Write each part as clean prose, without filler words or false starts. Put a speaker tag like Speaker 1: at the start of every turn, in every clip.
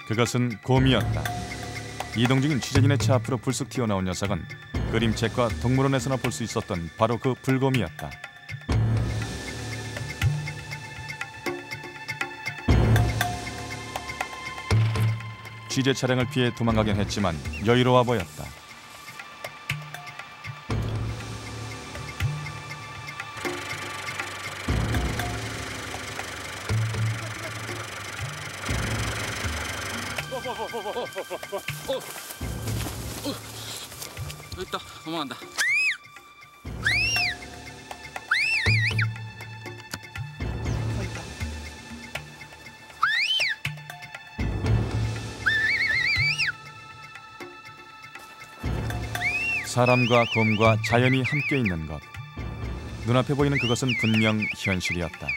Speaker 1: 그것은 곰이었다. 이동 중인 취재진의 차 앞으로 불쑥 튀어나온 녀석은 그림책과 동물원에서나 볼 수 있었던 바로 그 불곰이었다. 취재 차량을 피해 도망가긴 했지만 여유로워 보였다.
Speaker 2: 여기 있다. 도망간다.
Speaker 1: 사람과 곰과 자연이 함께 있는 것. 눈앞에 보이는 그것은 분명 현실이었다.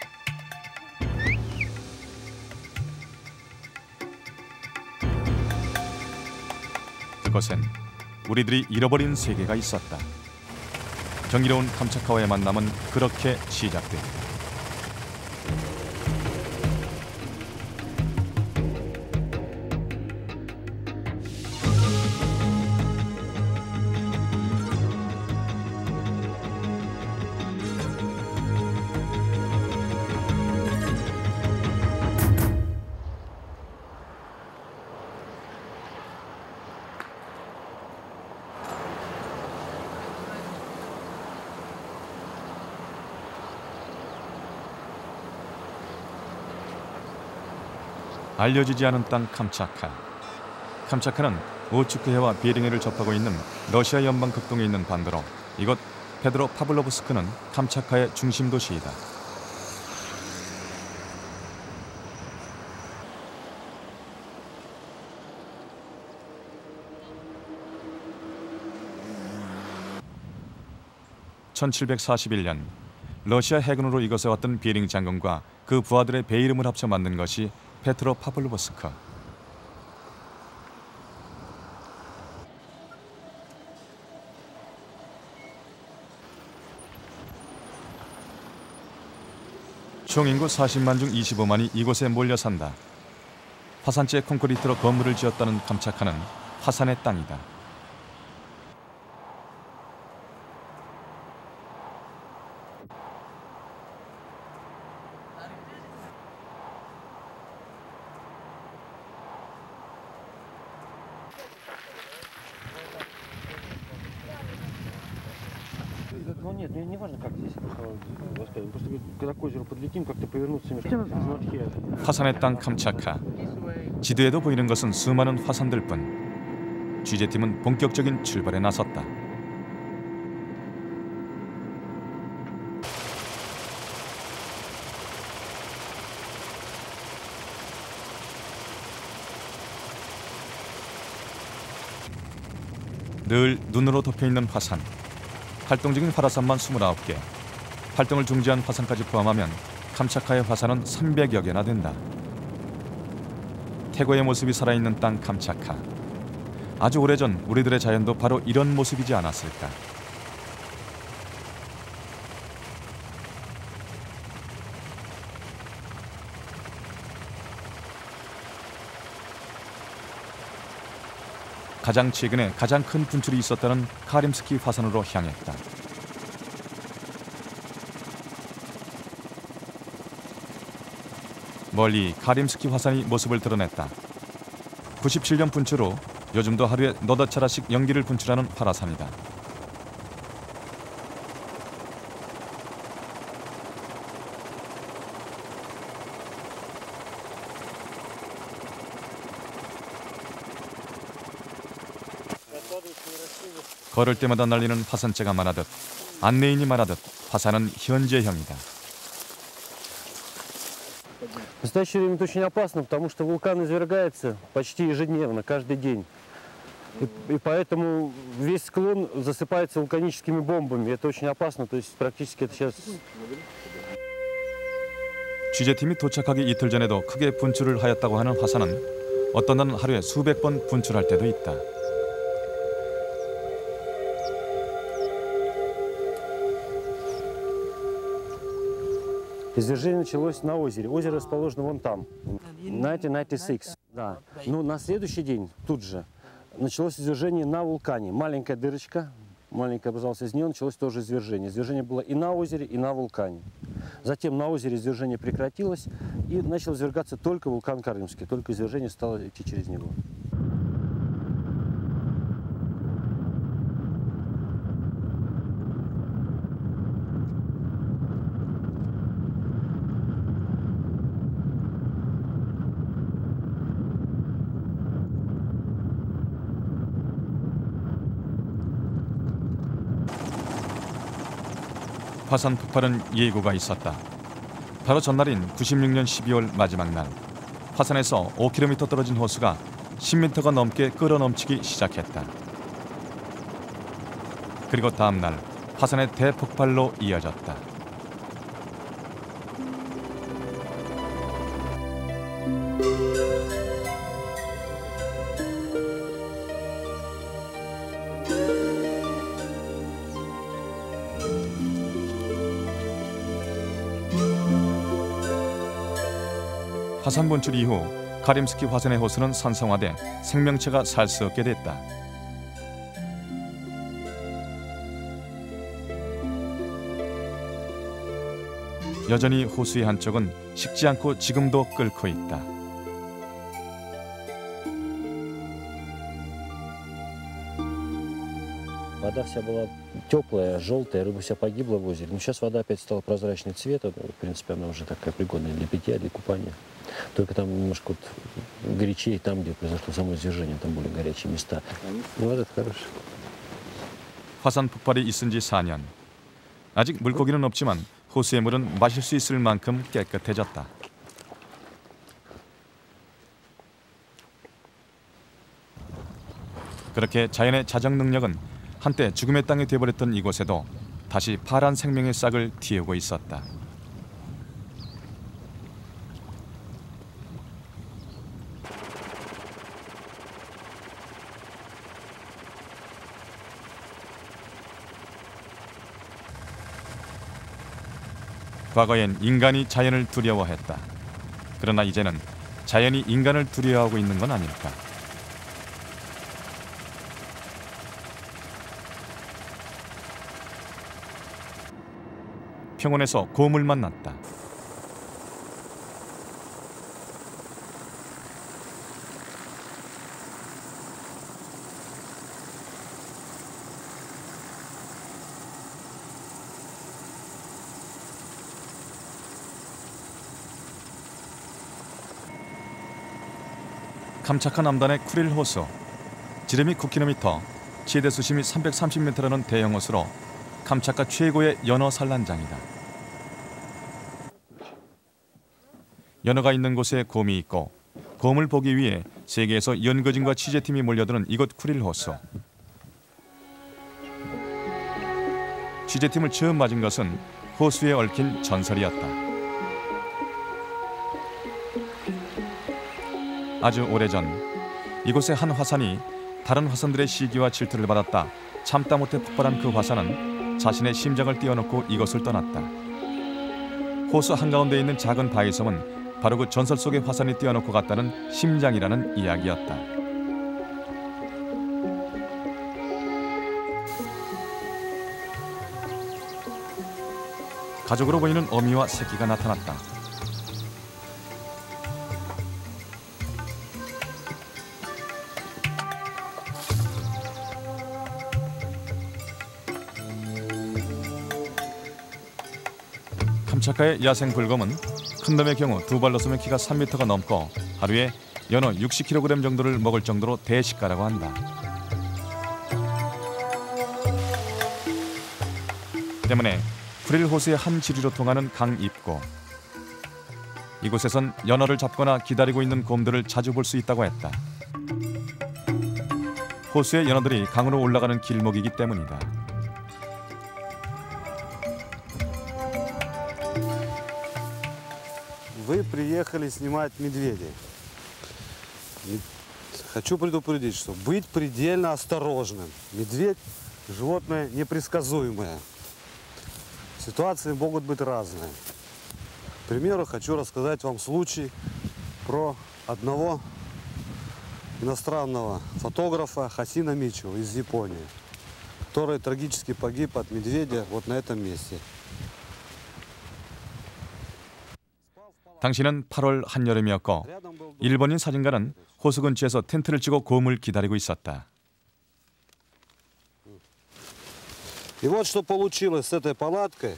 Speaker 1: 그곳엔 우리들이 잃어버린 세계가 있었다. 경이로운 캄차카와의 만남은 그렇게 시작됐다. 알려지지 않은 땅 캄차카. 캄차카는 오츠크해와 베링해를 접하고 있는 러시아 연방 극동에 있는 반도로 이곳 페드로파블로브스크는 캄차카의 중심 도시이다. (1741년) 러시아 해군으로 이곳에 왔던 베링 장군과 그 부하들의 배 이름을 합쳐 만든 것이 페트로파블로브스크. 총 인구 40만 중 25만이 이곳에 몰려 산다. 화산재 콘크리트로 건물을 지었다는 캄차카는 화산의 땅이다.
Speaker 3: Ну нет, не важно, как здесь оставим. Просто когда к озеру подлетим, как-то повернуться между.
Speaker 1: 화산의 땅 캄차카. 지도에도 보이는 것은 수많은 화산들 뿐. 취재팀은 본격적인 출발에 나섰다. 늘 눈으로 덮여있는 화산. 활동 중인 활화산만 29개. 활동을 중지한 화산까지 포함하면 캄차카의 화산은 300여 개나 된다. 태고의 모습이 살아있는 땅 캄차카. 아주 오래전 우리들의 자연도 바로 이런 모습이지 않았을까. 가장 최근에 가장 큰 분출이 있었다는 카림스키 화산으로 향했다. 멀리 카림스키 화산이 모습을 드러냈다. 97년 분출 후 요즘도 하루에 너댓 차례씩 연기를 분출하는 활화산이다. 걸을 때마다 날리는 화산재가 많아듯 안내인이 말하듯 화산은 현재형이다.
Speaker 3: В настоящее время это очень опасно, потому что вулкан извергается почти ежедневно, каждый день. И поэтому весь склон засыпается вулканическими бомбами. Это очень опасно, то есть практически это сейчас...
Speaker 1: 취재팀이 도착하기 이틀 전에도 크게 분출을 하였다고 하는 화산은 어떤 날은 하루에 수백 번 분출할 때도 있다.
Speaker 3: Извержение началось на озере. Озеро расположено вон там, 1996. Да. Ну, на следующий день тут же началось извержение на вулкане. Маленькая дырочка, маленькая образовалась, из нее началось тоже извержение. Извержение было и на озере, и на вулкане. Затем на озере извержение прекратилось, и начал извергаться только вулкан Карымский. Только извержение стало идти через него.
Speaker 1: 화산 폭발은 예고가 있었다. 바로 전날인 96년 12월 마지막 날, 화산에서 5km 떨어진 호수가 10m가 넘게 끓어넘치기 시작했다. 그리고 다음 날 화산의 대폭발로 이어졌다. 화산 분출 이후 카림스키 화산의 호수는 산성화돼 생명체가 살 수 없게 됐다. 여전히 호수의 한쪽은 식지 않고 지금도 끓고 있다.
Speaker 3: Вода вся была теплая, желтая, рыба вся погибла в озере. Но сейчас вода опять стала прозрачного цвета. В принципе, она уже такая пригодная для питья, для купания. Только там немножко вот горячее, там, где произошло само извержение, там были горячие места. Ну, вот это хорошо.
Speaker 1: 화산 폭발이 있은 지 4년. 아직 물고기는 없지만 호수의 물은 마실 수 있을 만큼 깨끗해졌다. 그렇게 자연의 자정 능력은 한때 죽음의 땅이 되어버렸던 이곳에도 다시 파란 생명의 싹을 틔우고 있었다. 과거엔 인간이 자연을 두려워했다. 그러나 이제는 자연이 인간을 두려워하고 있는 건 아닐까. 평원에서 곰을 만났다. 캄차카 남단의 쿠릴 호수. 지름이 9km, 최대 수심이 330m라는 대형 호수로 캄차카 최고의 연어 산란장이다. 연어가 있는 곳에 곰이 있고 곰을 보기 위해 세계에서 연거진과 취재팀이 몰려드는 이곳 쿠릴 호수. 취재팀을 처음 맞은 것은 호수에 얽힌 전설이었다. 아주 오래전 이곳의 한 화산이 다른 화산들의 시기와 질투를 받았다 참다 못해 폭발한 그 화산은 자신의 심장을 띄워놓고 이곳을 떠났다. 호수 한가운데 있는 작은 바위섬은 바로 그 전설 속의 화산이 띄워놓고 갔다는 심장이라는 이야기였다. 가족으로 보이는 어미와 새끼가 나타났다. 캄차카의 야생 불곰은 큰 놈의 경우 두 발로 쏘면 키가 3m가 넘고 하루에 연어 60kg 정도를 먹을 정도로 대식가라고 한다. 때문에 쿠릴 호수의 한 지리로 통하는 강 입구. 이곳에선 연어를 잡거나 기다리고 있는 곰들을 자주 볼 수 있다고 했다. 호수의 연어들이 강으로 올라가는 길목이기 때문이다.
Speaker 2: Вы приехали снимать медведей. И хочу предупредить, что быть предельно осторожным. Медведь – животное непредсказуемое. Ситуации могут быть разные. примеру, хочу рассказать вам случай про одного иностранного фотографа Хасина Мичо из Японии, который трагически погиб от медведя вот на этом месте.
Speaker 1: 당시는 8월 한여름이었고 일본인 사진가는 호수 근처에서 텐트를 치고 곰을 기다리고 있었다.
Speaker 2: И вот что получилось с этой палаткой.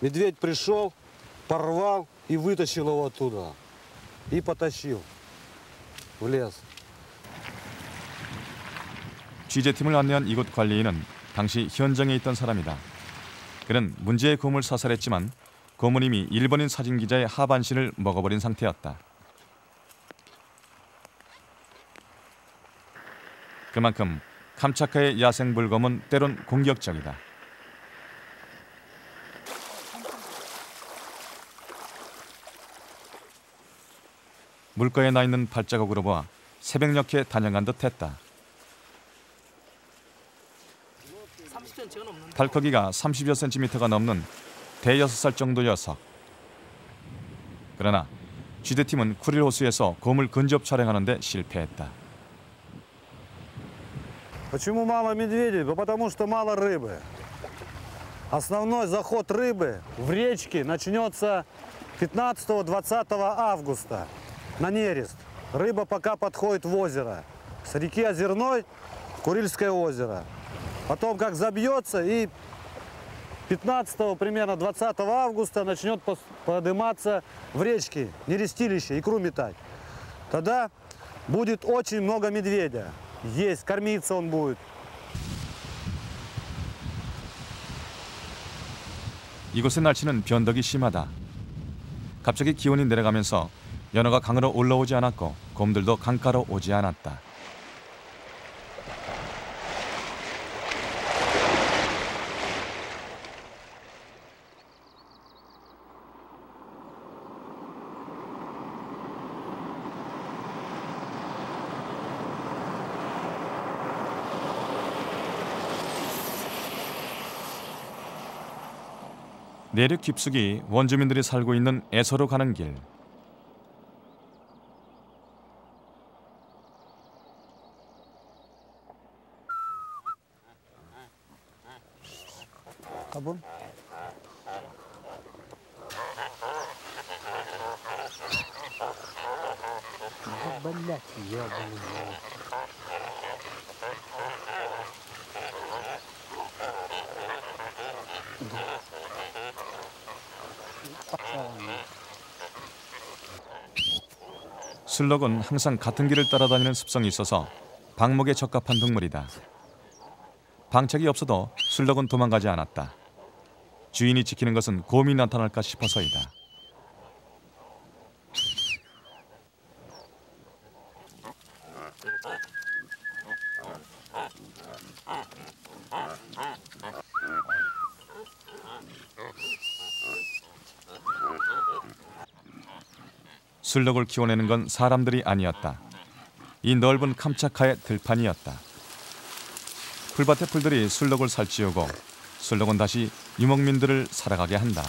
Speaker 2: Медведь пришел, порвал и вытащил его оттуда. И потащил в лес.
Speaker 1: 취재팀을 안내한 이곳 관리인은 당시 현장에 있던 사람이다. 그는 문제의 곰을 사살했지만 곰은 이미 일본인 사진기자의 하반신을 먹어버린 상태였다. 그만큼 캄차카의 야생불곰은 때론 공격적이다. 물가에 나 있는 발자국으로 보아 새벽녘에 단양한 듯했다. 발크기가 30여 센티미터가 넘는 대여섯 살 정도 녀석. 그러나 취재팀은 쿠릴 호수에서 곰을 근접 촬영하는 데 실패했다.
Speaker 2: Почему мало медведей? Ну, потому что мало рыбы. Основной заход рыбы в речке начнется 15-20 августа на нерест. Рыба пока подходит в озеро. С реки Озерной в Курильское озеро. Потом как забьется и 15 примерно 20 августа начнет подниматься в речке, нерестилище, икру метать. Тогда будет очень много медведя. Есть, кормиться он будет.
Speaker 1: 이곳의 날씨는 변덕이 심하다. 갑자기 기온이 내려가면서 연어가 강으로 올라오지 않았고 곰들도 강가로 오지 않았다. 내륙 깊숙이 원주민들이 살고 있는 애서로 가는 길. 술록은 항상 같은 길을 따라다니는 습성이 있어서 방목에 적합한 동물이다. 방책이 없어도 술록은 도망가지 않았다. 주인이 지키는 것은 곰이 나타날까 싶어서이다. 술록을 키워내는 건 사람들이 아니었다. 이 넓은 캄차카의 들판이었다. 풀밭의 풀들이 술록을 살찌우고 술록은 다시 유목민들을 살아가게 한다.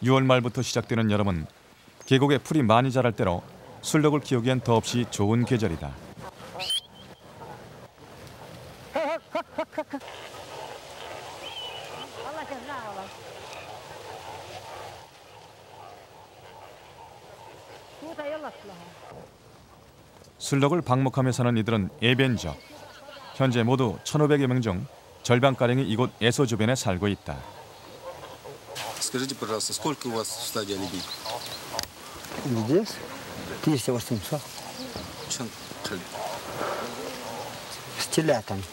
Speaker 1: (6월) 말부터 시작되는 여름은 계곡에 풀이 많이 자랄 때로 술록을 키우기엔 더없이 좋은 계절이다. 술록을 방목하며 사는 이들은 예변적. 현재 모두 1,500여 명 중 절반가량이 이곳 애서 주변에 살고 있다.
Speaker 4: Скажите, пожалуйста, сколько у вас в стадии алибий?
Speaker 5: Здесь 1800 с телятами.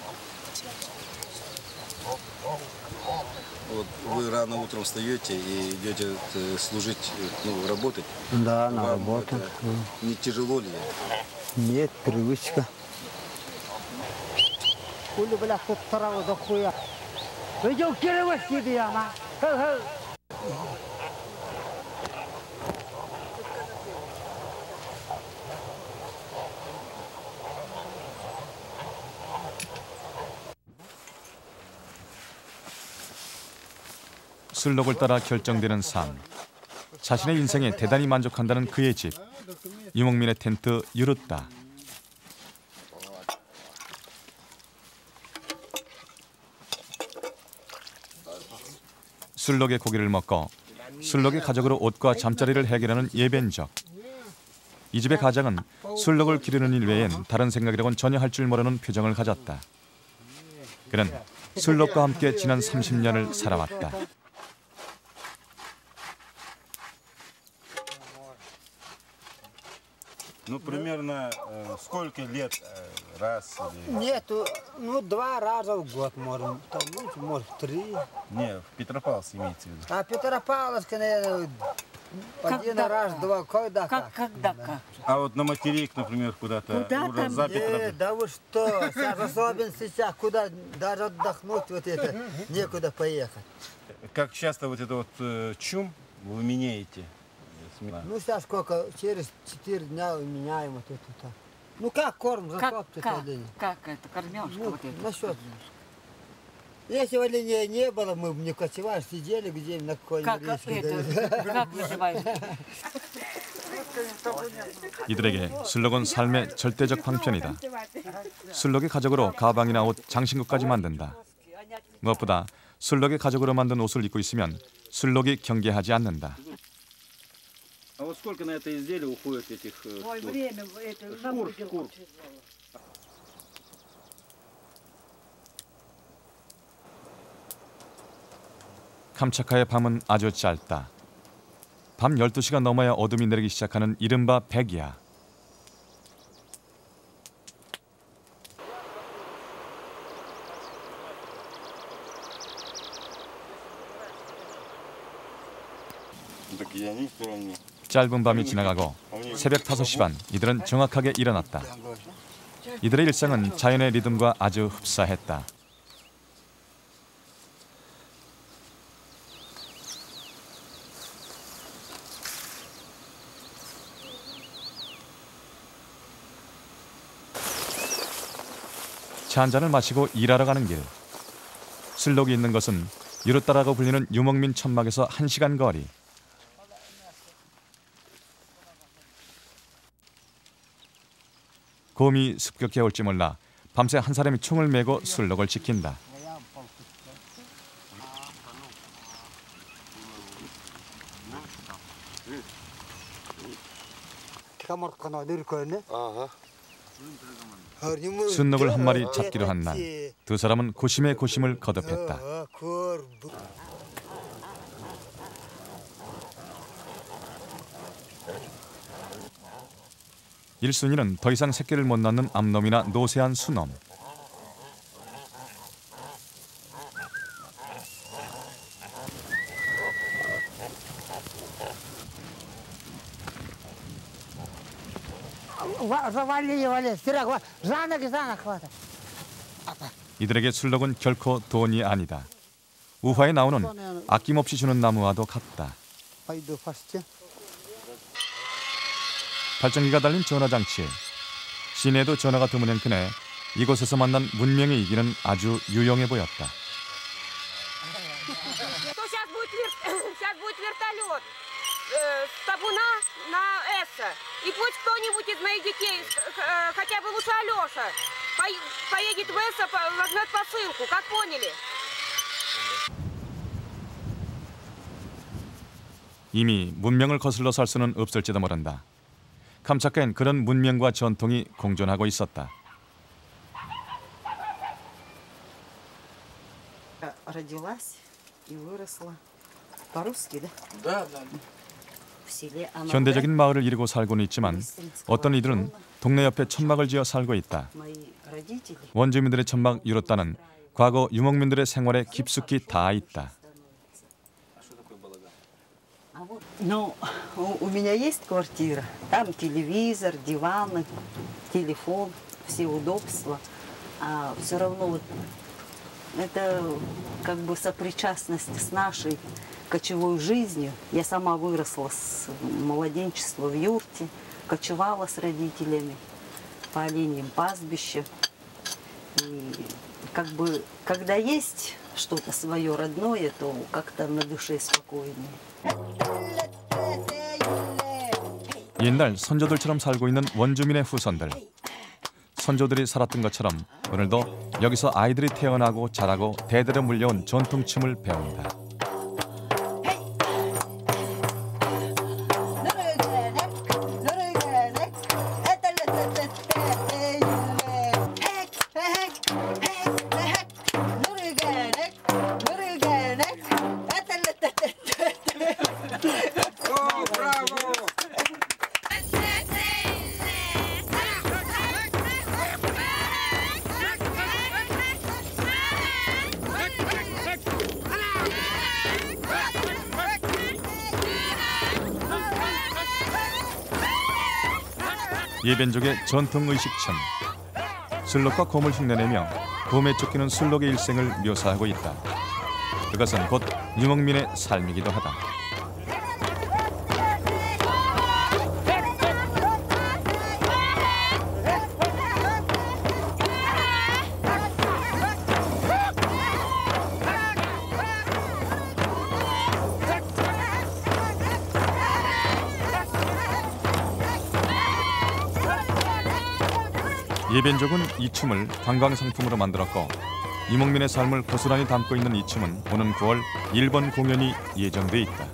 Speaker 4: Вот вы рано утром встаете и идете служить, ну, работать.
Speaker 5: Да, на
Speaker 4: Вам
Speaker 5: работу.
Speaker 4: это не тяжело ли?
Speaker 5: Нет, привычка.
Speaker 1: 술록을 따라 결정되는 삶. 자신의 인생에 대단히 만족한다는 그의 집. 유목민의 텐트 유르따. 술록의 고기를 먹고 술록의 가족으로 옷과 잠자리를 해결하는 예벤적. 이 집의 가장은 술록을 기르는 일 외엔 다른 생각이라고는 전혀 할 줄 모르는 표정을 가졌다. 그는 술록과 함께 지난 30년을 살아왔다.
Speaker 6: Ну, примерно сколько лет раз?
Speaker 5: Нету, ну 2 раза в год можем, там, может 3.
Speaker 6: Не, в Петропавловске имеется в виду.
Speaker 5: А Петропавловск, наверное, один раз, 2, когда как.
Speaker 7: Как?
Speaker 6: А вот на материк, например, куда-то
Speaker 7: Куда
Speaker 6: уже
Speaker 7: там?
Speaker 6: за Петропавловск.
Speaker 5: Да вы что, сейчас особенно сейчас, куда даже отдохнуть, вот это, некуда поехать.
Speaker 6: Как часто вот это вот чум вы меняете?
Speaker 5: Ну сейчас сколько, через 4 дня меняем вот это. Ну как корм закоптит оленя?
Speaker 7: Как это, кормежка
Speaker 5: Ну,
Speaker 7: вот это?
Speaker 5: насчет. Если оленей не было, мы бы не кочевали, сидели где-нибудь на
Speaker 7: Как
Speaker 5: какой-нибудь
Speaker 7: это,
Speaker 5: речке.
Speaker 7: как называется?
Speaker 1: 이들에게 술록은 삶의 절대적 방편이다. 술록의 가족으로 가방이나 옷, 장신구까지 만든다. 무엇보다 술록의 가족으로 만든 옷을 입고 있으면 술록이 경계하지 않는다.
Speaker 6: А вот сколько на это изделие уходит этих
Speaker 7: Ой, время, это,
Speaker 6: шкур?
Speaker 1: 캄차카의 밤은 아주 짧다. 밤 12시가 넘어야 어둠이 내리기 시작하는 이른바 백야. 짧은 밤이 지나가고 새벽 5시 반 이들은 정확하게 일어났다. 이들의 일상은 자연의 리듬과 아주 흡사했다. 차 한 잔을 마시고 일하러 가는 길. 술록이 있는 것은 유르따라고 불리는 유목민 천막에서 1시간 거리. 곰이 습격해 올지 몰라 밤새 한 사람이 총을 메고 술록을 지킨다. 순록을 한 마리 잡기로 한 날, 두 사람은 고심에 고심을 거듭했다. 일순이는 더 이상 새끼를 못 낳는 암놈이나 노쇠한 수놈. 이들에게 술록은 결코 돈이 아니다. 우화에 나오는 아낌없이 주는 나무와도 같다. 발전기가 달린 전화장치. 시내에도 전화가 드문 형편에 이곳에서 만난 문명의 이기는 아주 유용해 보였다.
Speaker 8: Сейчас будет вертолет с табуна на Эсса. И пусть кто-нибудь из моих детей, хотя бы лучше Алеша, поедет в Эсса, возьмет посылку. Как поняли?
Speaker 1: 이미 문명을 거슬러서 할 수는 없을지도 모른다. 캄차카엔 그런 문명과 전통이 공존하고 있었다.
Speaker 7: Родилась и выросла. По-русски, да?
Speaker 8: Да.
Speaker 1: 현대적인 마을을 이루고 살고는 있지만 어떤 이들은 동네 옆에 천막을 지어 살고 있다. 원주민들의 천막 유르따는 과거 유목민들의 생활에 깊숙이 닿아 있다.
Speaker 7: Ну, у меня есть квартира. Там телевизор, диваны, телефон, все удобства. А все равно вот это как бы сопричастность с нашей кочевой жизнью. Я сама выросла с младенчества в юрте, кочевала с родителями по оленьим пастбищам. И как бы, когда есть что-то свое родное, то как-то на душе спокойнее.
Speaker 1: 옛날 선조들처럼 살고 있는 원주민의 후손들. 선조들이 살았던 것처럼 오늘도 여기서 아이들이 태어나고 자라고 대대로 물려온 전통춤을 배운다. 예변족의 전통 의식춤. 술록과 곰을 흉내내며 곰에 쫓기는 술록의 일생을 묘사하고 있다. 그것은 곧 유목민의 삶이기도 하다. 예변족은 이 춤을 관광상품으로 만들었고 유목민의 삶을 고스란히 담고 있는 이 춤은 오는 9월 일본 공연이 예정돼 있다.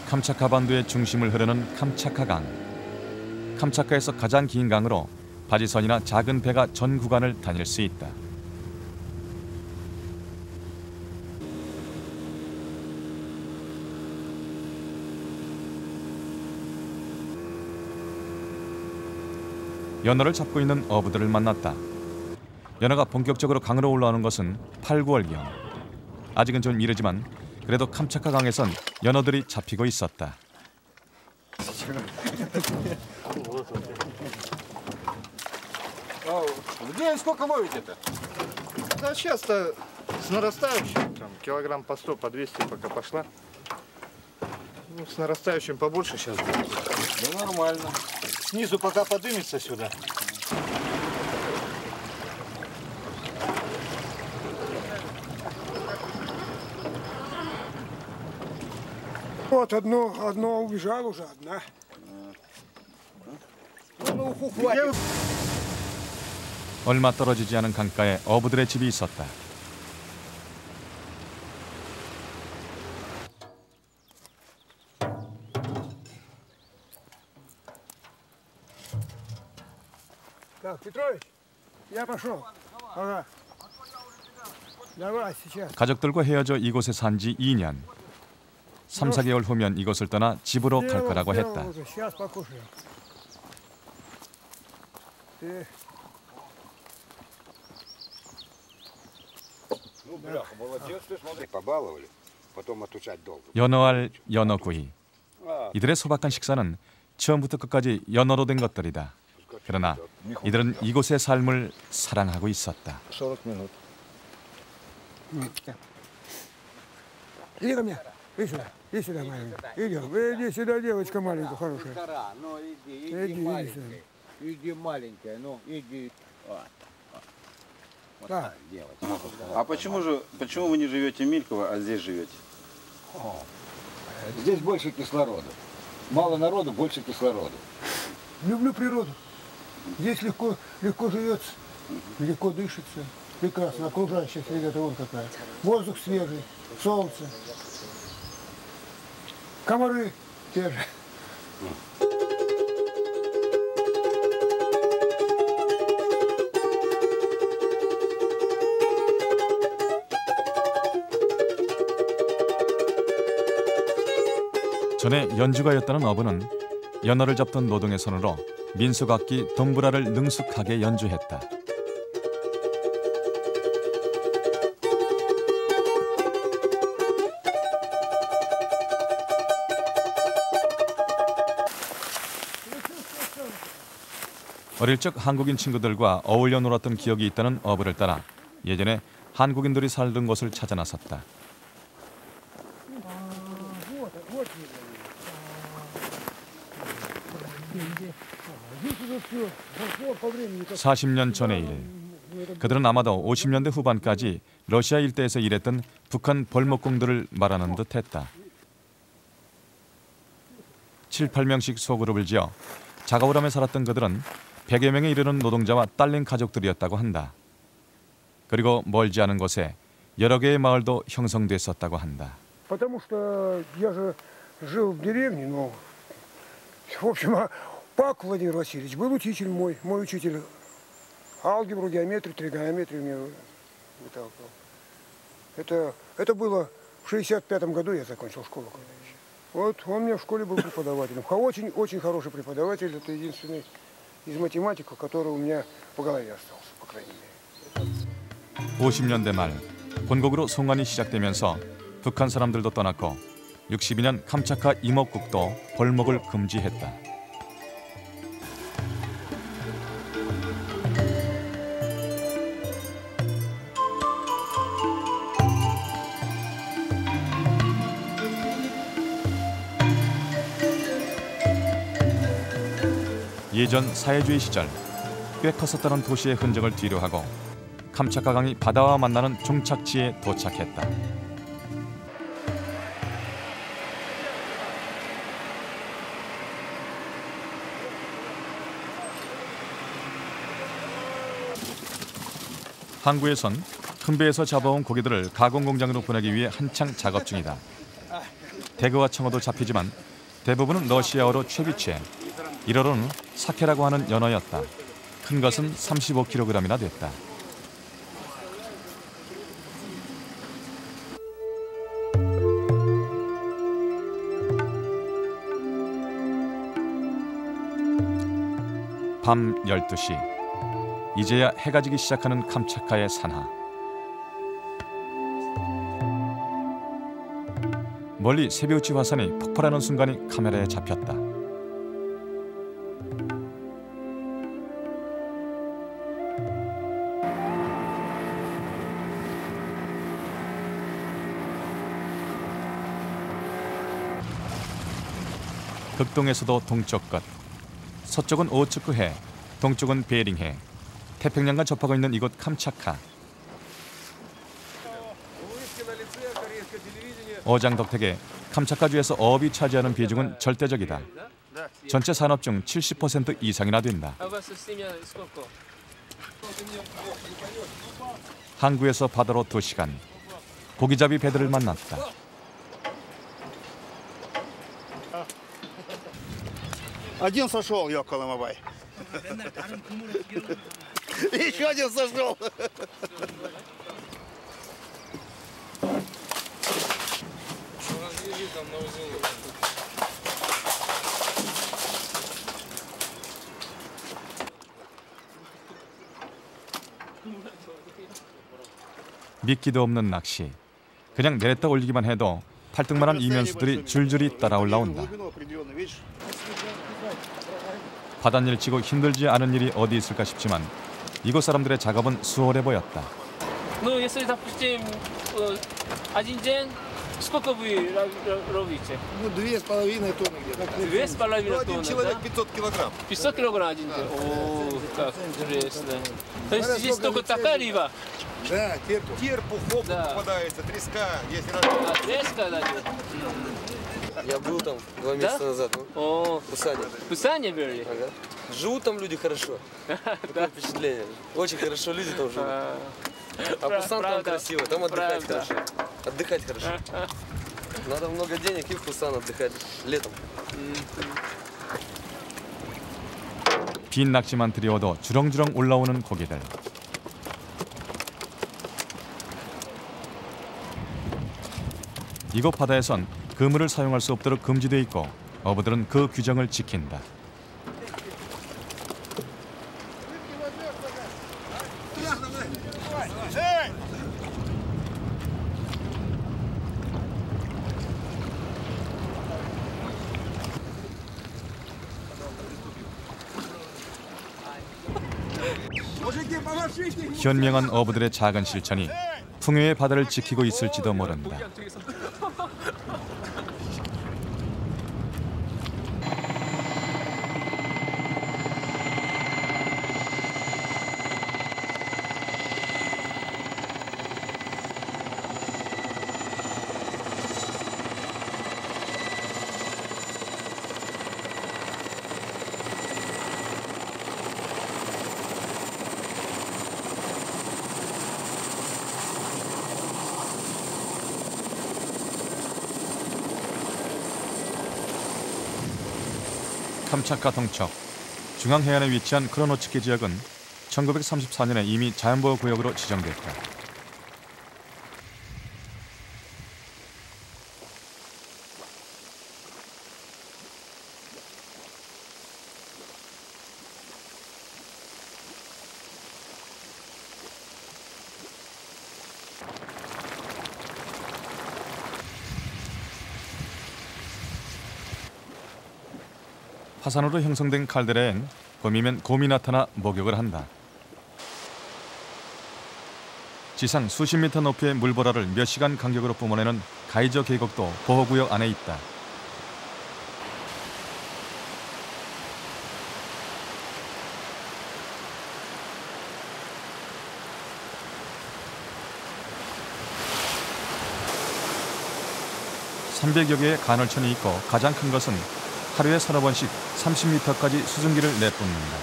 Speaker 1: 캄차카 반도의 중심을 흐르는 캄차카강. 캄차카에서 가장 긴 강으로 바지선이나 작은 배가 전 구간을 다닐 수 있다. 연어를 잡고 있는 어부들을 만났다. 연어가 본격적으로 강으로 올라오는 것은 8, 9월경. 아직은 좀 이르지만 그래도 캄차카 강에선 연어들이 잡히고 있었다.
Speaker 6: В день сколько ловите-то?
Speaker 9: Да, сейчас-то с нарастающим, там, килограмм по 100, по 200 пока пошла. Ну, с нарастающим побольше сейчас будет.
Speaker 6: Ну, нормально.
Speaker 9: Снизу пока подымется сюда.
Speaker 10: Вот одно убежало уже, одна.
Speaker 1: 얼마 떨어지지 않은 강가에 어부들의 집이 있었다.
Speaker 10: Так, Петрович, я пошел. Ага. Давай сейчас.
Speaker 1: 가족들과 헤어져 이곳에 산 지 2년. 3, 4개월 후면 이곳을 떠나 집으로 갈 거라고 했다.
Speaker 10: Сейчас покушаем. Ты...
Speaker 11: Ну, бляха, молодец, ты смотри. Побаловали, потом отучать долго.
Speaker 1: 연어알, 연어구이. 이들의 소박한 식사는 처음부터 끝까지 연어로 된 것들이다. 그러나 이들은 이곳의 삶을 사랑하고 있었다.
Speaker 9: 40 минут.
Speaker 10: Иди ко мне. Иди сюда, маленькая. Идем. Иди сюда, девочка маленькая, хорошая.
Speaker 11: Ну, иди маленькая. Иди маленькая, ну, иди. Вот так, девочка.
Speaker 4: А почему вы не живете в Мильково, а здесь живете?
Speaker 11: Здесь больше кислорода. Мало народу, больше кислорода.
Speaker 10: Люблю природу. Здесь легко живется, легко дышится. Прекрасно. Окружающая среда, вон какая. Воздух свежий, солнце. Комары те же.
Speaker 1: 전에 연주가였다는 어부는 연어를 잡던 노동의 손으로 민속악기 동브라를 능숙하게 연주했다. 어릴 적 한국인 친구들과 어울려 놀았던 기억이 있다는 어부를 따라 예전에 한국인들이 살던 곳을 찾아 나섰다. (40) 년 전의 일. 그들은 아마도 50년대 후반까지 러시아 일대에서 일했던 북한 벌목공들을 말하는 듯했다. 7, 8명씩 소그룹을 지어 작업을 하며 살았던 그들은 100여 명에 이르는 노동자와 딸린 가족들이었다고 한다. 그리고 멀지 않은 곳에 여러 개의 마을도 형성됐었다고 한다.
Speaker 10: Потому что я же жил в деревне, но, в общем, Пак Владимир Васильевич был учитель мой учитель. Алгебру, геометрию, тригонометрию мне выталкивал. Это было в 65-м году я закончил школу. Вот он у меня в школе был преподавателем. Очень хороший преподаватель. Это единственный из математиков, который у меня по голове остался, по крайней мере.
Speaker 1: 50년대 말 본국으로 송환이 시작되면서 북한 사람들도 떠났고 62년 캄차카 임업국도 벌목을 금지했다. 예전 사회주의 시절 꽤 컸었다는 도시의 흔적을 뒤로하고 캄차카 강이 바다와 만나는 종착지에 도착했다. 항구에선 큰 배에서 잡아온 고기들을 가공 공장으로 보내기 위해 한창 작업 중이다. 대구와 청어도 잡히지만 대부분은 러시아어로 채비체, 일어로는 사케라고 하는 연어였다. 큰 것은 35kg이나 됐다. 밤 12시. 이제야 해가 지기 시작하는 캄차카의 산하. 멀리 세비우치 화산이 폭발하는 순간이 카메라에 잡혔다. 극동에서도 동쪽 끝, 서쪽은 오츠크해, 동쪽은 베링해, 태평양과 접하고 있는 이곳 캄차카. 어장 덕택에 캄차카주에서 어업이 차지하는 비중은 절대적이다. 전체 산업 중 70% 이상이나 된다. 항구에서 바다로 2시간, 고기잡이 배들을 만났다.
Speaker 12: Один сошел, я Колымабай. Еще один сошел.
Speaker 1: 미끼도 없는 낚시. 그냥 내렸다 올리기만 해도 팔뚝만한 이면수들이 줄줄이 따라 올라온다. 바닷일 치고 힘들지 않은 일이 어디 있을까 싶지만 이곳 사람들의 작업은 수월해 보였다.
Speaker 13: Ну, если, допустим, один день, сколько вы робите?
Speaker 12: Ну, 2,5 тонны где-то.
Speaker 13: 2,5 тонны,
Speaker 12: человек
Speaker 13: да?
Speaker 12: 500 килограмм.
Speaker 13: 500 килограмм один день? О, как интересно. То есть здесь только такая рыба?
Speaker 12: Да, терпу, хоп, попадается, треска, есть разные.
Speaker 13: А, треска, да?
Speaker 14: Я был там 2 месяца назад,
Speaker 13: в
Speaker 14: Пусане.
Speaker 13: В Пусане были?
Speaker 14: Ага. Живут там люди хорошо. Такое впечатление. Очень хорошо люди там живут. А Пусан там красиво, там отдыхать хорошо. Отдыхать хорошо. Надо много денег и в Пусан отдыхать летом.
Speaker 1: 빈 낙지만 들여오도 주렁주렁 올라오는 고기들. 이곳 바다에선 그물을 사용할 수 없도록 금지돼 있고 어부들은 그 규정을 지킨다. 현명한 어부들의 작은 실천이 풍요의 바다를 지키고 있을지도 모른다. 캄차카 동쪽 중앙해안에 위치한 크로노츠키 지역은 1934년에 이미 자연보호구역으로 지정됐다. 화산으로 형성된 칼데라엔 봄이면 곰이 나타나 목욕을 한다. 지상 수십 미터 높이의 물보라를 몇 시간 간격으로 뿜어내는 가이저 계곡도 보호구역 안에 있다. (300여) 개의 간헐천이 있고 가장 큰 것은 하루에 서너 번씩 30m까지 수증기를 내뿜는다.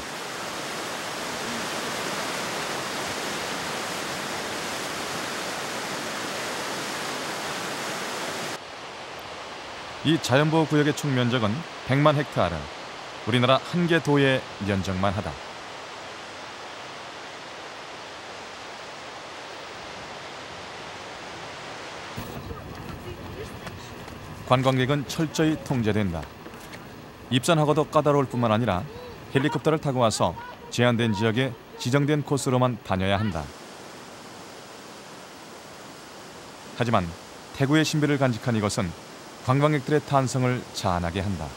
Speaker 1: 이 자연보호구역의 총 면적은 100만 헥타르, 우리나라 한 개 도의 면적만 하다. 관광객은 철저히 통제된다. 입산하고도 까다로울 뿐만 아니라 헬리콥터를 타고 와서 제한된 지역에 지정된 코스로만 다녀야 한다. 하지만 태구의 신비를 간직한 이것은 관광객들의 탄성을 자아나게 한다.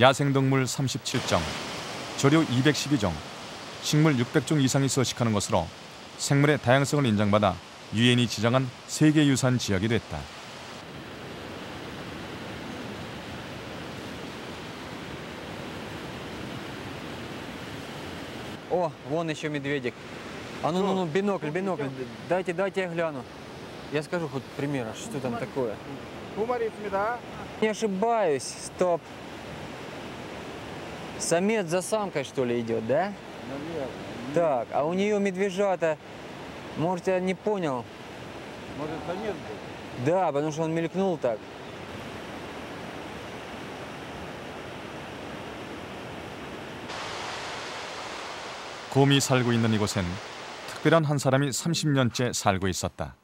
Speaker 1: 야생동물 37종, 조류 212종, 식물 600종 이상이 서식하는 것으로 생물의 다양성을 인정받아 유엔이 지정한 세계유산 지역이 됐다.
Speaker 15: О, вон еще медведик. А ну, бинокль. Дайте я гляну. Я скажу хоть пример, что там такое. Не ошибаюсь, стоп. Самец за самкой, что ли, идет, да?
Speaker 11: Наверное.
Speaker 15: Так, а у нее медвежата, может, я не понял.
Speaker 11: Может, самец был?
Speaker 15: Да, потому что он мелькнул так.
Speaker 1: 곰이 살고 있는 이곳엔 특별한 한 사람이 30년째 살고 있었다.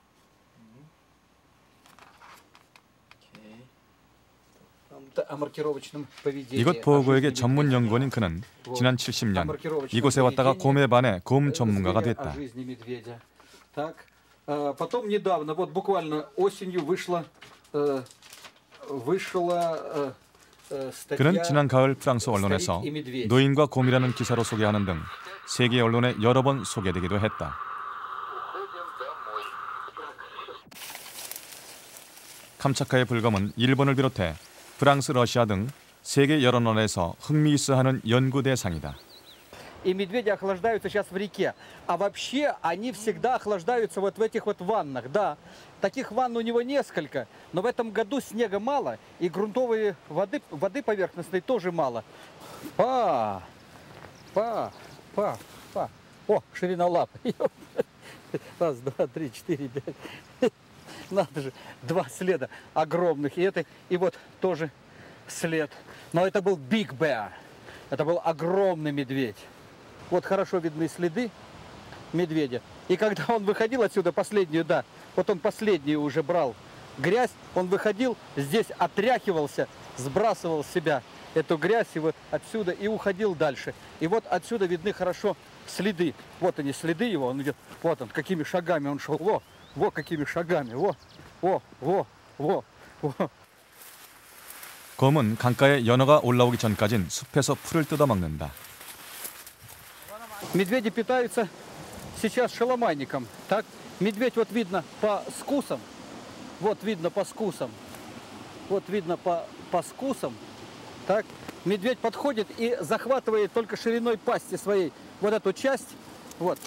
Speaker 1: 이곳 보호구역의 전문 연구원인 그는 지난 70년 이곳에 왔다가 곰에 반해 곰 전문가가 됐다.
Speaker 16: Потом недавно, вот буквально осенью вышла
Speaker 1: 그는 지난 가을 프랑스 언론에서 노인과 곰이라는 기사로 소개하는 등 세계 언론에 여러 번 소개되기도 했다. 캄차카의 불검은 일본을 비롯해 프랑스, 러시아 등 세계 여러 나라에서 흥미있어하는 연구 대상이다.
Speaker 16: И медведи охлаждаются сейчас в реке. А вообще они всегда охлаждаются вот в этих вот ваннах. Да, таких ванн у него несколько, но в этом году снега мало, и грунтовой воды поверхностной тоже мало. О, ширина лап. Раз, два, три, четыре, пять. Надо же, 2 следа огромных. И вот тоже след. Но это был Big Bear. Это был огромный медведь. Вот хорошо видны следы медведя. И когда он выходил отсюда, последнюю, да, вот он последнюю уже брал грязь, он выходил, здесь отряхивался, сбрасывал с себя эту грязь и вот отсюда и уходил дальше. И вот отсюда видны хорошо следы. Вот они, следы его, он идет, вот он, какими шагами он шел, во какими шагами, во.
Speaker 1: 곰은 강가에 연어가 올라오기 전까진 숲에서 풀을 뜯어먹는다.
Speaker 16: Медведи питаются сейчас шаломайником. Так, медведь вот видно по скусам. Вот видно по скусам. Вот видно по скусам. Так, медведь подходит и захватывает только шириной пасти своей вот эту часть вот,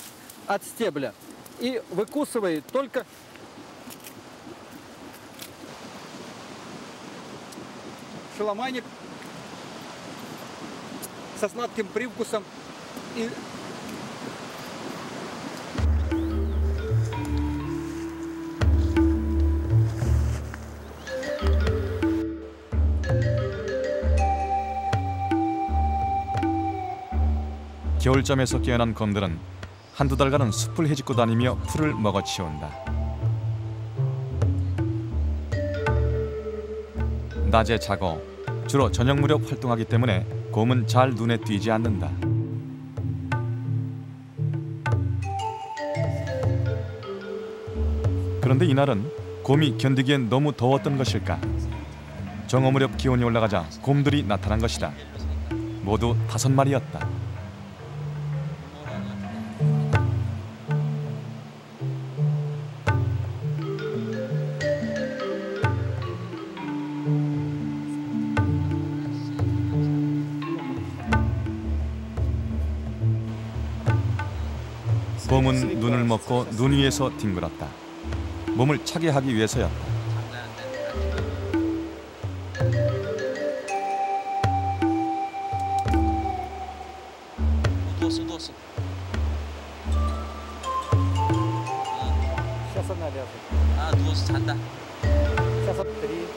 Speaker 16: от стебля. И выкусывает только шаломайник со сладким привкусом. И
Speaker 1: 겨울잠에서 깨어난 곰들은 한두 달간은 숲을 헤집고 다니며 풀을 먹어치운다. 낮에 자고 주로 저녁 무렵 활동하기 때문에 곰은 잘 눈에 띄지 않는다. 그런데 이날은 곰이 견디기엔 너무 더웠던 것일까? 정오 무렵 기온이 올라가자 곰들이 나타난 것이다. 모두 5마리였다. 곰은 눈을 먹고 눈 위에서 뒹굴었다. 몸을 차게 하기 위해서였다.
Speaker 13: 누웠어.
Speaker 16: сейчас она ляжет.
Speaker 13: 아, 누워서 잔다.
Speaker 16: Сейчас от 3.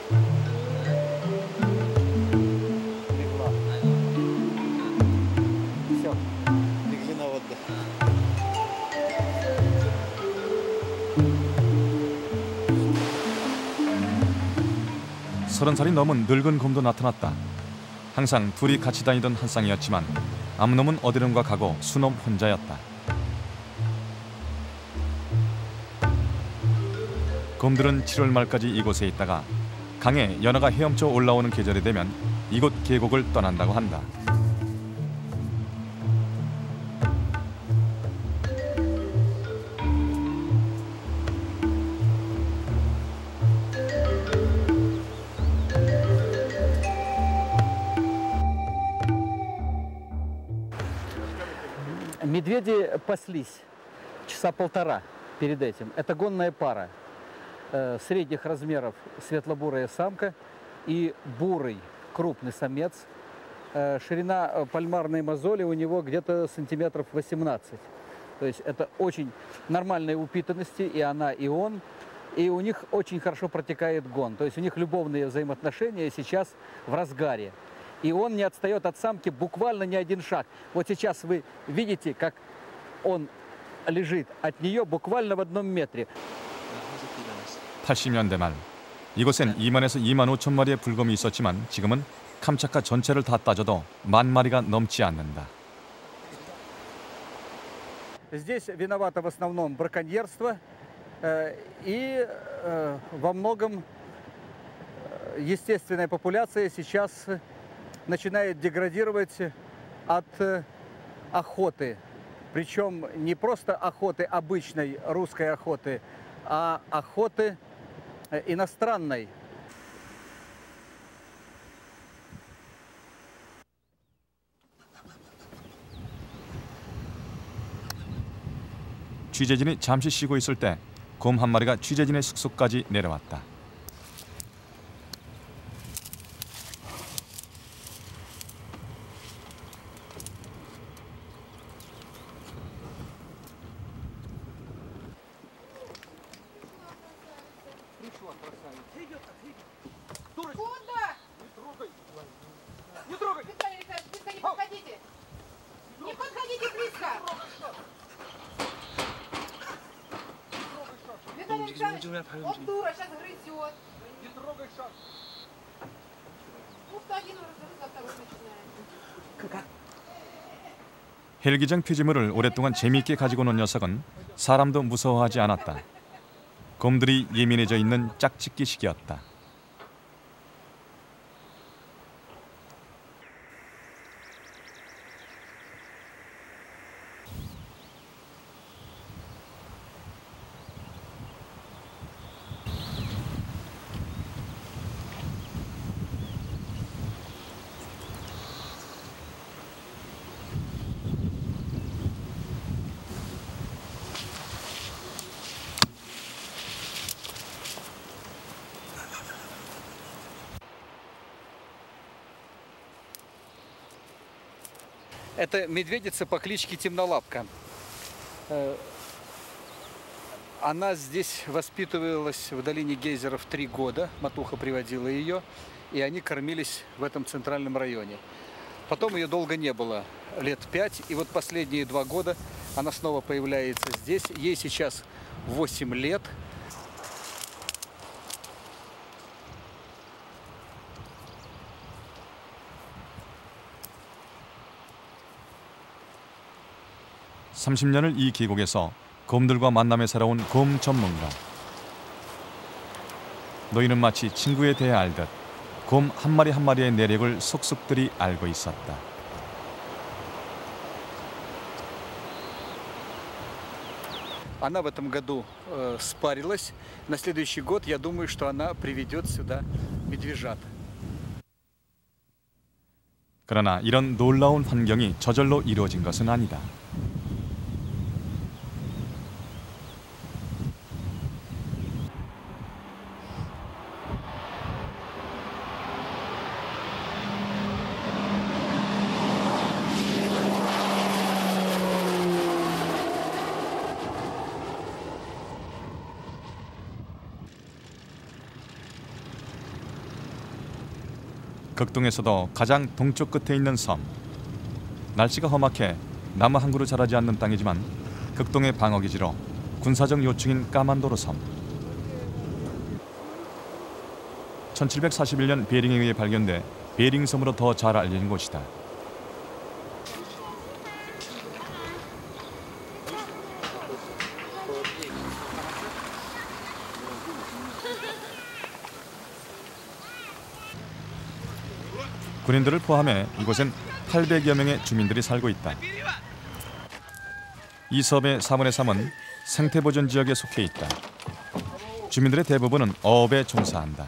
Speaker 16: Легла. Все.
Speaker 9: Легли на отдых.
Speaker 1: 30살이 넘은 늙은 곰도 나타났다. 항상 둘이 같이 다니던 한 쌍이었지만 암놈은 어디론가 가고 수놈 혼자였다. 곰들은 7월 말까지 이곳에 있다가 강에 연어가 헤엄쳐 올라오는 계절이 되면 이곳 계곡을 떠난다고 한다.
Speaker 16: Медведи паслись часа полтора перед этим. Это гонная пара. Средних размеров светло-бурая самка и бурый крупный самец. Ширина пальмарной мозоли у него где-то сантиметров 18. То есть это очень нормальной упитанности, и она, и он. И у них очень хорошо протекает гон. То есть у них любовные взаимоотношения сейчас в разгаре. И он не отстает от самки буквально ни один шаг. Вот сейчас вы видите, как он лежит от нее буквально в 1 метре.
Speaker 1: 80년대 말 이곳엔 2만에서 2만 5천 마리의 불곰이 있었지만 지금은 캄차카 전체를 다 따져도 10,000마리가 넘지 않는다.
Speaker 16: Здесь виновато в основном браконьерство и во многом естественная популяция сейчас начинает деградировать от охоты. Причем не просто охоты обычной русской охоты, а охоты иностранной.
Speaker 1: 취재진이 잠시 쉬고 있을 때 곰 한 마리가 취재진의 숙소까지 내려왔다.
Speaker 8: Куда? Не трогай! Виталий Александрович, близко не подходите! Не подходите близко! Виталий Александрович, вот дура, сейчас грызет. Не трогай шаг. Ну, один разрыв, второй начинает.
Speaker 1: 헬기장 피조물을 오랫동안 재미있게 가지고 논 녀석은 사람도 무서워하지 않았다. 곰들이 예민해져 있는 짝짓기 시기였다.
Speaker 16: Это медведица по кличке Темнолапка. Она здесь воспитывалась в долине гейзеров 3 года. Матуха приводила ее, и они кормились в этом центральном районе. Потом ее долго не было, лет 5, и вот последние 2 года она снова появляется здесь. Ей сейчас 8 лет.
Speaker 1: (30년을) 이 계곡에서 곰들과 만남에 살아온 곰 전문가. 노인은 마치 친구에 대해 알듯 곰 한 마리 한 마리의 내력을 속속들이 알고 있었다.
Speaker 16: Она в этом году спарилась. На следующий год, я думаю, что она приведет сюда медвежат.
Speaker 1: 그러나 이런 놀라운 환경이 저절로 이루어진 것은 아니다. 극동에서도 가장 동쪽 끝에 있는 섬. 날씨가 험악해 나무 한 그루 자라지 않는 땅이지만 극동의 방어기지로 군사적 요충인 까만도르 섬. 1741년 베링에 의해 발견돼 베링섬으로 더 잘 알려진 곳이다. 군인들을 포함해 이곳엔 800여 명의 주민들이 살고 있다. 이 섬의 4분의 3은 생태보전 지역에 속해 있다. 주민들의 대부분은 어업에 종사한다.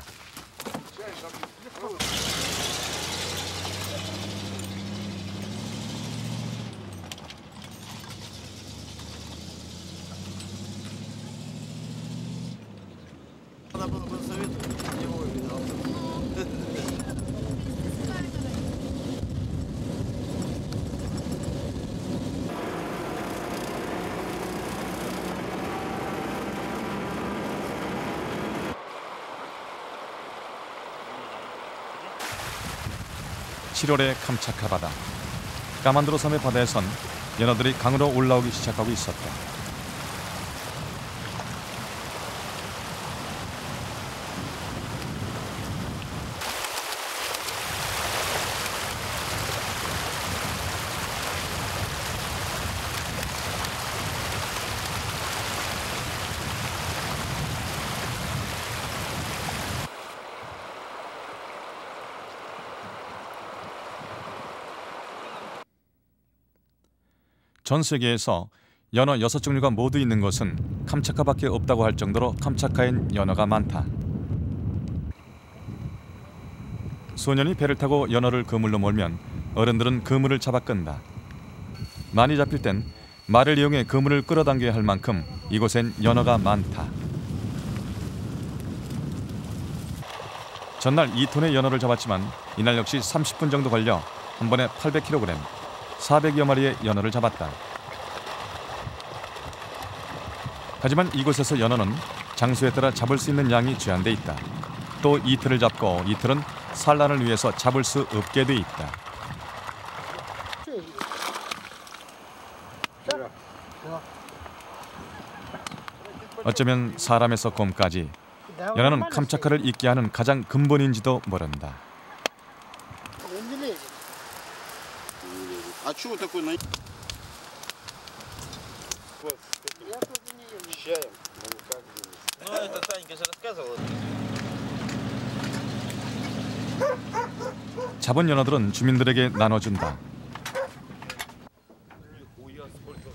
Speaker 1: (7월의) 캄차카 바다. 까만도르 섬의 바다에선 연어들이 강으로 올라오기 시작하고 있었다. 전 세계에서 연어 6종류가 모두 있는 곳은 캄차카밖에 없다고 할 정도로 캄차카엔 연어가 많다. 소년이 배를 타고 연어를 그물로 몰면 어른들은 그물을 잡아 끈다. 많이 잡힐 땐 말을 이용해 그물을 끌어당겨야 할 만큼 이곳엔 연어가 많다. 전날 2톤의 연어를 잡았지만 이날 역시 30분 정도 걸려 한 번에 800kg, 400여 마리의 연어를 잡았다. 하지만 이곳에서 연어는 장소에 따라 잡을 수 있는 양이 제한돼 있다. 또 이틀을 잡고 이틀은 산란을 위해서 잡을 수 없게 돼 있다. 어쩌면 사람에서 곰까지 연어는 캄차카를 있게 하는 가장 근본인지도 모른다.
Speaker 4: А чего такой на... Ну, это Танька же рассказывала.
Speaker 1: 잡은 연어들은 주민들에게 나눠준다.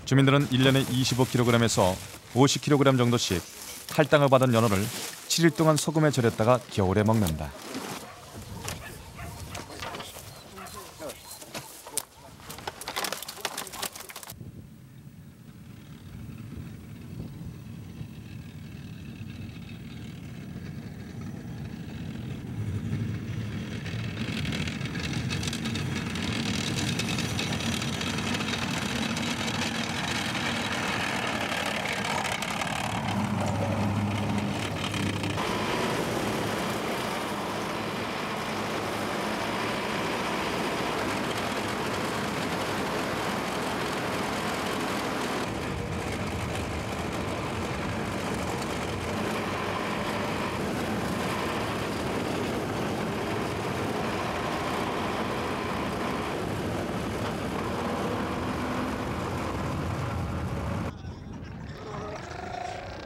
Speaker 1: 주민들은 1년에 25kg에서 50kg 정도씩 할당을 받은 연어를 7일 동안 소금에 절였다가 겨울에 먹는다.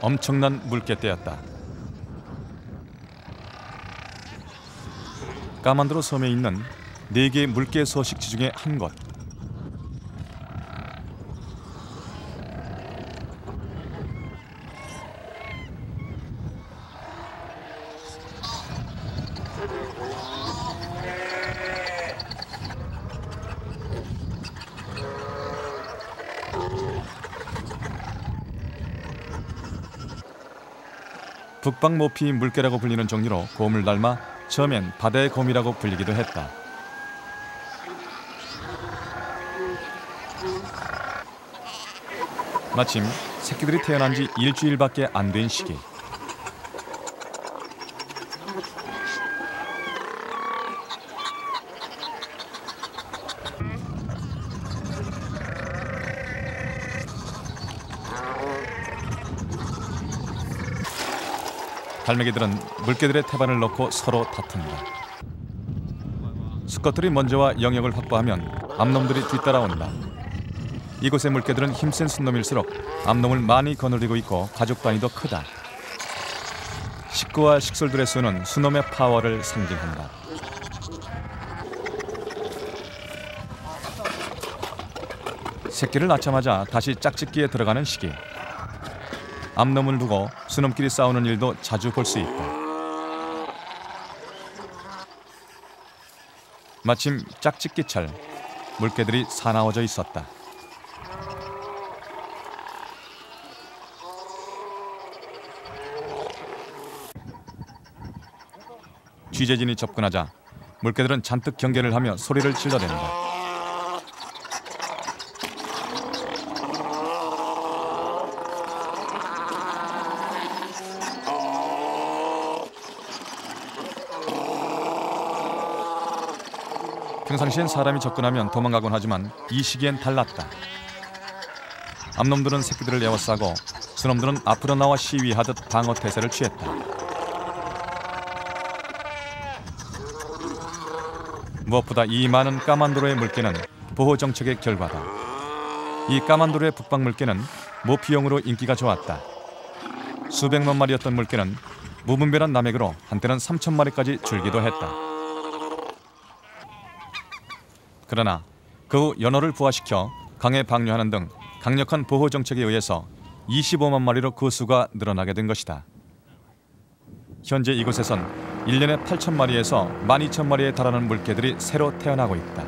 Speaker 1: 엄청난 물개떼였다. 까만드로 섬에 있는 4개의 물개 서식지 중에 한 곳. 북방모피 물개라고 불리는 종류로 곰을 닮아 처음엔 바다의 곰이라고 불리기도 했다. 마침 새끼들이 태어난 지 일주일밖에 안 된 시기. 갈매기들은 물개들의 태반을 넣고 서로 다툰다. 수컷들이 먼저 와 영역을 확보하면 암놈들이 뒤따라온다. 이곳의 물개들은 힘센 순놈일수록 암놈을 많이 거느리고 있고 가족 단위도 크다. 식구와 식솔들의 수는 순놈의 파워를 상징한다. 새끼를 낳자마자 다시 짝짓기에 들어가는 시기. 암놈을 두고 수놈끼리 싸우는 일도 자주 볼 수 있다. 마침 짝짓기철, 물개들이 사나워져 있었다. 취재진이 접근하자 물개들은 잔뜩 경계를 하며 소리를 질러댄다. 평상시엔 사람이 접근하면 도망가곤 하지만 이 시기엔 달랐다. 암놈들은 새끼들을 에워싸고 수놈들은 앞으로 나와 시위하듯 방어 태세를 취했다. 무엇보다 이 많은 까만도로의 물개는 보호 정책의 결과다. 이 까만도로의 북방 물개는 모피용으로 인기가 좋았다. 수백만 마리였던 물개는 무분별한 남획으로 한때는 3,000마리까지 줄기도 했다. 그러나 그 후 연어를 부화시켜 강에 방류하는 등 강력한 보호 정책에 의해서 25만 마리로 그 수가 늘어나게 된 것이다. 현재 이곳에선 1년에 8,000마리에서 12,000마리에 달하는 물개들이 새로 태어나고 있다.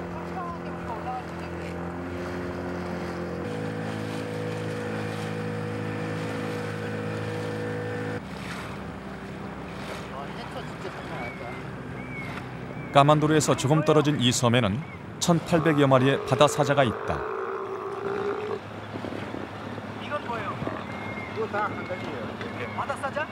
Speaker 1: 까만도로에서 조금 떨어진 이 섬에는 1,800여 마리의 바다 사자가 있다.
Speaker 16: 이건 뭐예요? 이거 다 한 가지예요. 바다 사자?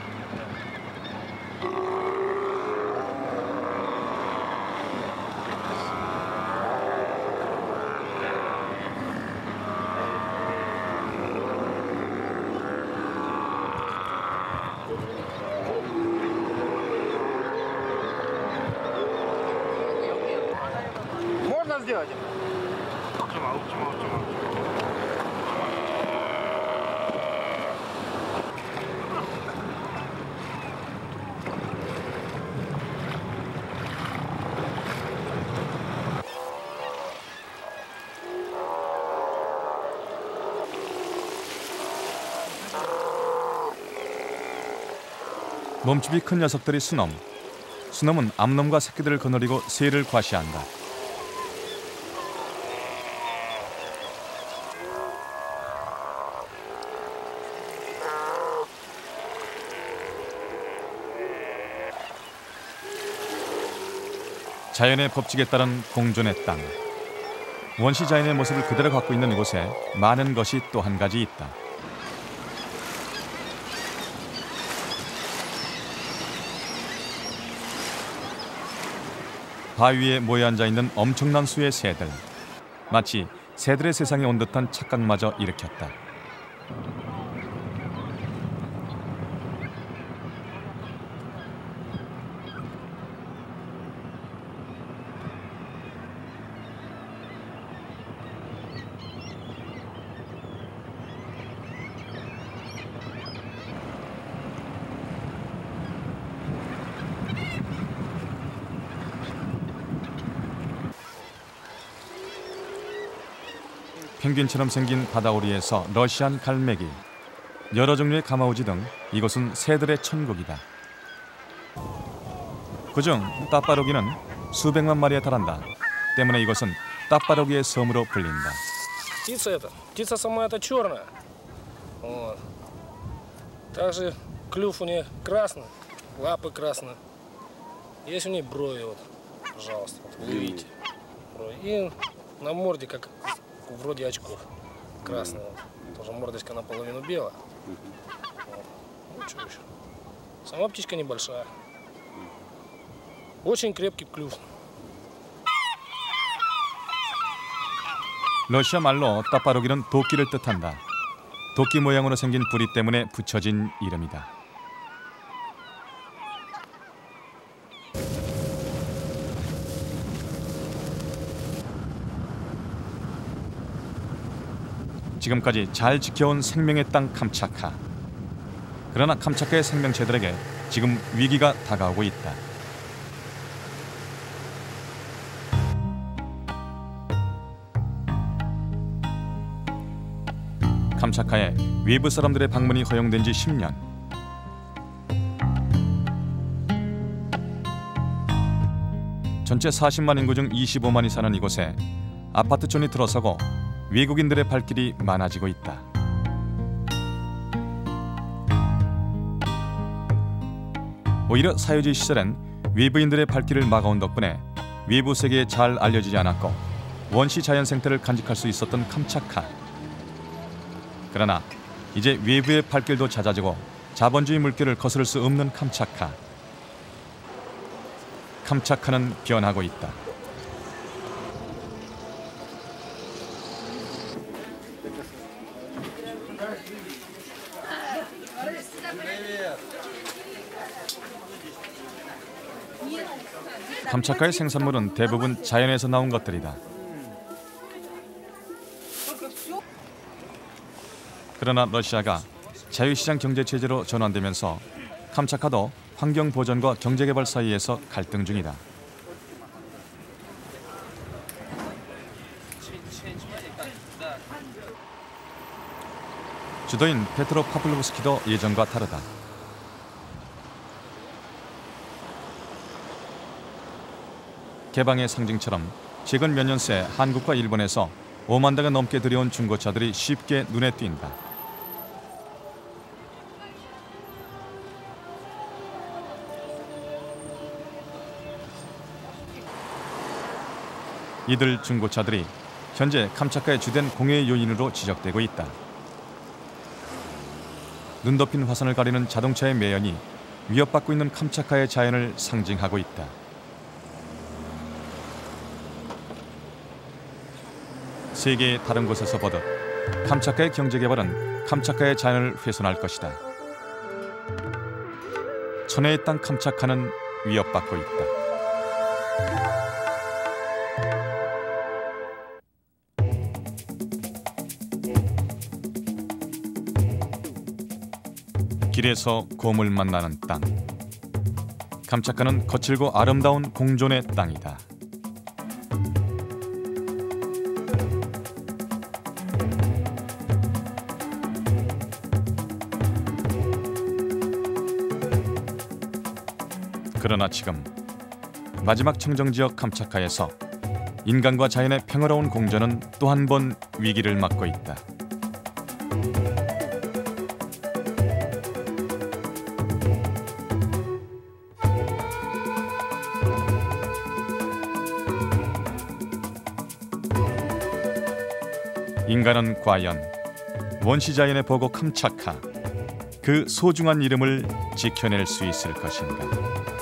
Speaker 16: Можно сделать это?
Speaker 1: 몸집이 큰 녀석들이 수놈. 수놈은 암놈과 새끼들을 거느리고 새를 과시한다. 자연의 법칙에 따른 공존의 땅. 원시 자연의 모습을 그대로 갖고 있는 이곳에 많은 것이 또 한 가지 있다. 바위에 모여 앉아 있는 엄청난 수의 새들. 마치 새들의 세상에 온 듯한 착각마저 일으켰다. 펭귄처럼 생긴 바다오리에서 러시안 갈매기, 여러 종류의 가마우지 등 이곳은 새들의 천국이다. 그중 따빠로기는 수백만 마리에 달한다. 때문에 이곳은 따빠로기의 섬으로 불린다.
Speaker 17: Птица сама это черная. Вот. Также клюв у нее красный, лапы красные. Есть у нее брови, вот, пожалуйста, вот, вы видите. Брови. И на морде, как вроде очков, красные. Вот. Тоже мордочка наполовину белая. Вот. Ну, что еще? Сама птичка небольшая. Очень крепкий клюв.
Speaker 1: 러시아 말로 따빠로기는 도끼를 뜻한다. 도끼 모양으로 생긴 부리 때문에 붙여진 이름이다. 지금까지 잘 지켜온 생명의 땅 캄차카. 그러나 캄차카의 생명체들에게 지금 위기가 다가오고 있다. 캄차카에 외부 사람들의 방문이 허용된 지 10년. 전체 40만 인구 중 25만이 사는 이곳에 아파트촌이 들어서고 외국인들의 발길이 많아지고 있다. 오히려 사유지 시절엔 외부인들의 발길을 막아온 덕분에 외부 세계에 잘 알려지지 않았고 원시 자연 생태를 간직할 수 있었던 캄차카. 그러나 이제 외부의 발길도 잦아지고 자본주의 물결을 거스를 수 없는 캄차카. 캄차카는 변하고 있다. 캄차카의 생산물은 대부분 자연에서 나온 것들이다. 그러나 러시아가 자유시장 경제체제로 전환되면서 캄차카도 환경보전과 경제개발 사이에서 갈등 중이다. 주도인 페트로 파블로브스키도 예전과 다르다. 개방의 상징처럼 최근 몇 년 새 한국과 일본에서 5만 대가 넘게 들여온 중고차들이 쉽게 눈에 띈다. 이들 중고차들이 현재 캄차카의 주된 공해 요인으로 지적되고 있다. 눈 덮인 화산을 가리는 자동차의 매연이 위협받고 있는 캄차카의 자연을 상징하고 있다. 세계의 다른 곳에서 보듯 캄차카의 경제개발은 캄차카의 자연을 훼손할 것이다. 천혜의 땅 캄차카는 위협받고 있다. 길에서 곰을 만나는 땅. 캄차카는 거칠고 아름다운 공존의 땅이다. 그러나 지금 마지막 청정지역 캄차카에서 인간과 자연의 평화로운 공존은 또 한 번 위기를 맞고 있다. 인간은 과연 원시자연의 보고 캄차카, 그 소중한 이름을 지켜낼 수 있을 것인가.